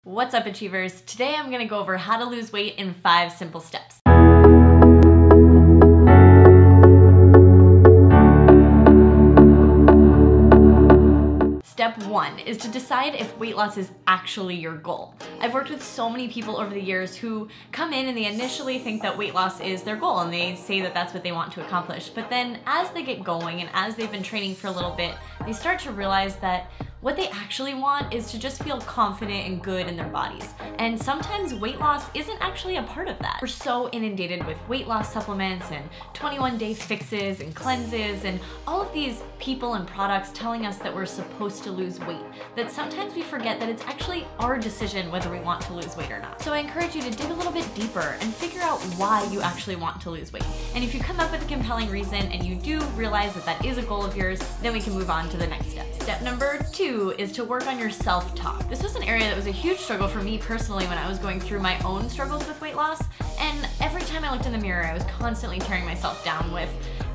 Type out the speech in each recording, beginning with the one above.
What's up, Achievers? Today I'm gonna go over how to lose weight in 5 simple steps. Step 1 is to decide if weight loss is actually your goal. I've worked with so many people over the years who come in and they initially think that weight loss is their goal and they say that that's what they want to accomplish. But then as they get going and as they've been training for a little bit, they start to realize that what they actually want is to just feel confident and good in their bodies. And sometimes weight loss isn't actually a part of that. We're so inundated with weight loss supplements and 21-day fixes and cleanses and all of these people and products telling us that we're supposed to lose weight, that sometimes we forget that it's actually our decision whether we want to lose weight or not. So I encourage you to dig a little bit deeper and figure out why you actually want to lose weight. And if you come up with a compelling reason and you do realize that that is a goal of yours, then we can move on to the next step. Step number 2 is to work on your self-talk. This was an area that was a huge struggle for me personally when I was going through my own struggles with weight loss, and every time I looked in the mirror I was constantly tearing myself down with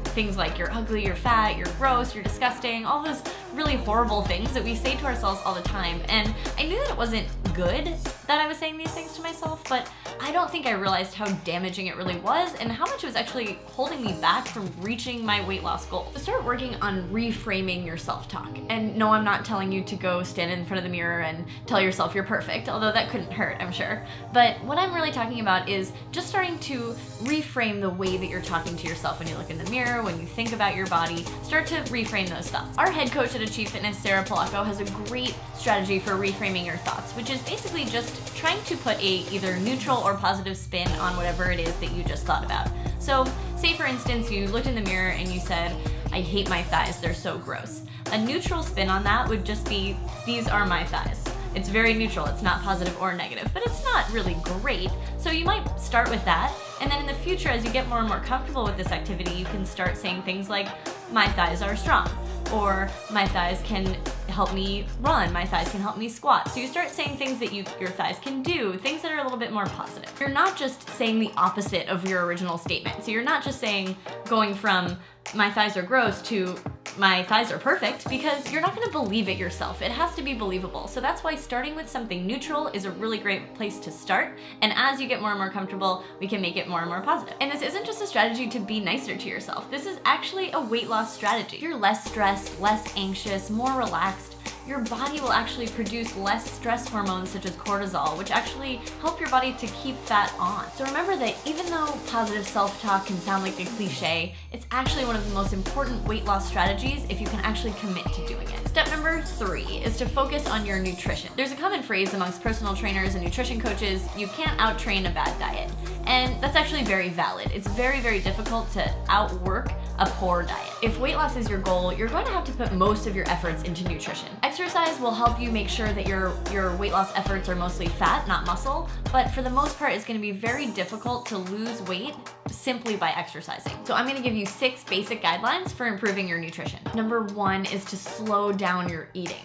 things like you're ugly, you're fat, you're gross, you're disgusting, all those really horrible things that we say to ourselves all the time. And I knew that it wasn't good that I was saying these things to myself, but I don't think I realized how damaging it really was and how much it was actually holding me back from reaching my weight loss goal. So start working on reframing your self-talk. And no, I'm not telling you to go stand in front of the mirror and tell yourself you're perfect, although that couldn't hurt, I'm sure. But what I'm really talking about is just starting to reframe the way that you're talking to yourself when you look in the mirror, when you think about your body. Start to reframe those thoughts. Our head coach at Achieve Fitness, Sarah Polacco, has a great strategy for reframing your thoughts, which is basically just trying to put a either neutral or positive spin on whatever it is that you just thought about. So say for instance you looked in the mirror and you said, I hate my thighs, they're so gross. A neutral spin on that would just be, these are my thighs. It's very neutral, it's not positive or negative, but it's not really great. So you might start with that, and then in the future as you get more and more comfortable with this activity, you can start saying things like, my thighs are strong, or my thighs can help me run, my thighs can help me squat. So you start saying things that your thighs can do, things that are a little bit more positive. You're not just saying the opposite of your original statement. So you're not just saying, going from my thighs are gross to my thighs are perfect, because you're not gonna believe it yourself. It has to be believable. So that's why starting with something neutral is a really great place to start. And as you get more and more comfortable, we can make it more and more positive. And this isn't just a strategy to be nicer to yourself. This is actually a weight loss strategy. If you're less stressed, less anxious, more relaxed, your body will actually produce less stress hormones such as cortisol, which actually help your body to keep fat on. So remember that even though positive self-talk can sound like a cliche, it's actually one of the most important weight loss strategies if you can actually commit to doing it. Step number 3 is to focus on your nutrition. There's a common phrase amongst personal trainers and nutrition coaches, you can't out-train a bad diet. And that's actually very valid. It's very, very difficult to outwork a poor diet. If weight loss is your goal, you're going to have to put most of your efforts into nutrition. Exercise will help you make sure that your weight loss efforts are mostly fat, not muscle, but for the most part, it's gonna be very difficult to lose weight simply by exercising. So I'm gonna give you 6 basic guidelines for improving your nutrition. Number 1 is to slow down your eating.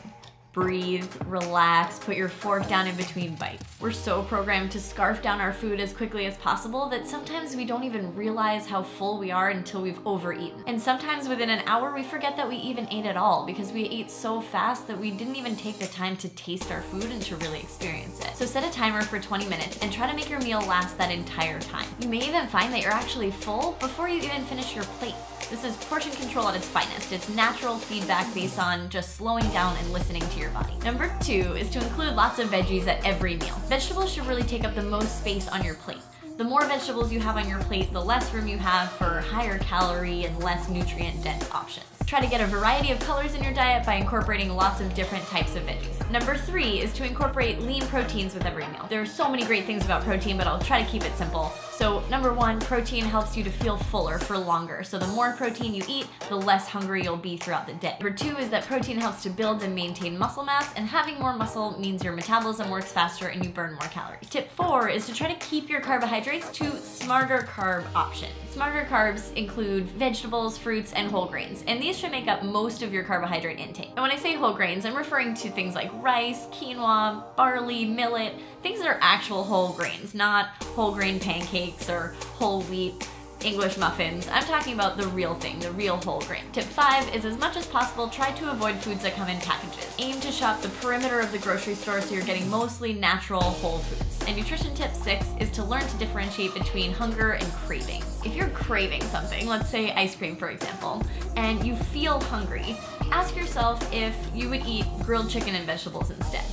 Breathe, relax, put your fork down in between bites. We're so programmed to scarf down our food as quickly as possible that sometimes we don't even realize how full we are until we've overeaten. And sometimes within an hour we forget that we even ate at all because we ate so fast that we didn't even take the time to taste our food and to really experience it. So set a timer for 20 minutes and try to make your meal last that entire time. You may even find that you're actually full before you even finish your plate. This is portion control at its finest. It's natural feedback based on just slowing down and listening to your body. Number 2 is to include lots of veggies at every meal. Vegetables should really take up the most space on your plate. The more vegetables you have on your plate, the less room you have for higher calorie and less nutrient-dense options. Try to get a variety of colors in your diet by incorporating lots of different types of veggies. Number 3 is to incorporate lean proteins with every meal. There are so many great things about protein, but I'll try to keep it simple. So number 1, protein helps you to feel fuller for longer. So the more protein you eat, the less hungry you'll be throughout the day. Number 2 is that protein helps to build and maintain muscle mass, and having more muscle means your metabolism works faster and you burn more calories. Tip 4 is to try to keep your carbohydrates to smarter carb options. Smarter carbs include vegetables, fruits, and whole grains, and these should make up most of your carbohydrate intake. And when I say whole grains, I'm referring to things like rice, quinoa, barley, millet, things that are actual whole grains, not whole grain pancakes or whole wheat English muffins. I'm talking about the real thing, the real whole grain. Tip 5 is, as much as possible, try to avoid foods that come in packages. Aim to shop the perimeter of the grocery store so you're getting mostly natural whole foods. And nutrition tip 6 is to learn to differentiate between hunger and cravings. If you're craving something, let's say ice cream for example, and you feel hungry, ask yourself if you would eat grilled chicken and vegetables instead.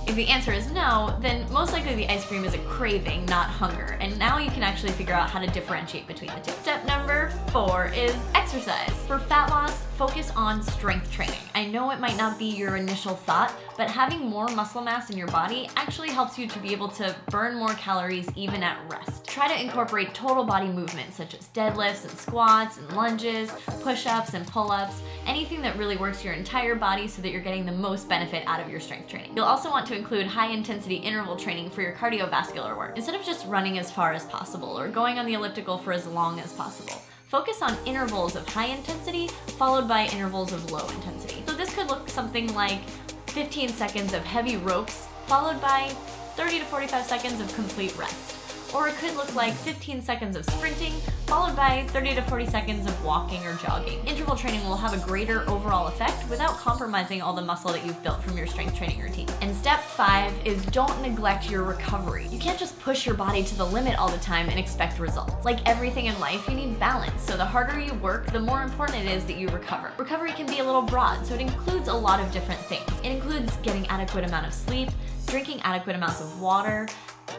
If the answer is no, then most likely the ice cream is a craving, not hunger, and now you can actually figure out how to differentiate between the two. Step number 4 is exercise. For fat loss, focus on strength training. I know it might not be your initial thought, but having more muscle mass in your body actually helps you to be able to burn more calories even at rest. Try to incorporate total body movements such as deadlifts and squats and lunges, push-ups and pull-ups, anything that really works your entire body so that you're getting the most benefit out of your strength training. You'll also want to include high-intensity interval training for your cardiovascular work. Instead of just running as far as possible or going on the elliptical for as long as possible, focus on intervals of high intensity followed by intervals of low intensity. So this could look something like 15 seconds of heavy ropes followed by 30 to 45 seconds of complete rest. Or it could look like 15 seconds of sprinting followed by 30 to 40 seconds of walking or jogging. Interval training will have a greater overall effect without compromising all the muscle that you've built from your strength training routine. And step 5 is, don't neglect your recovery. You can't just push your body to the limit all the time and expect results. Like everything in life, you need balance. So the harder you work, the more important it is that you recover. Recovery can be a little broad, so it includes a lot of different things. It includes getting adequate amount of sleep, drinking adequate amounts of water,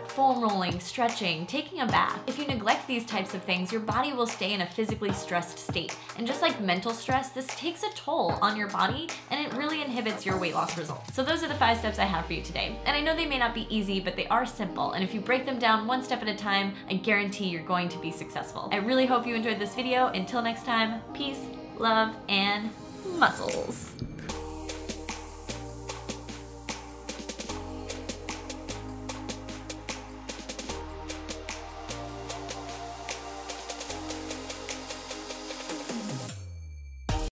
foam rolling, stretching, taking a bath. If you neglect these types of things, your body will stay in a physically stressed state. And just like mental stress, this takes a toll on your body and it really inhibits your weight loss results. So those are the 5 steps I have for you today. And I know they may not be easy, but they are simple. And if you break them down one step at a time, I guarantee you're going to be successful. I really hope you enjoyed this video. Until next time, peace, love, and muscles.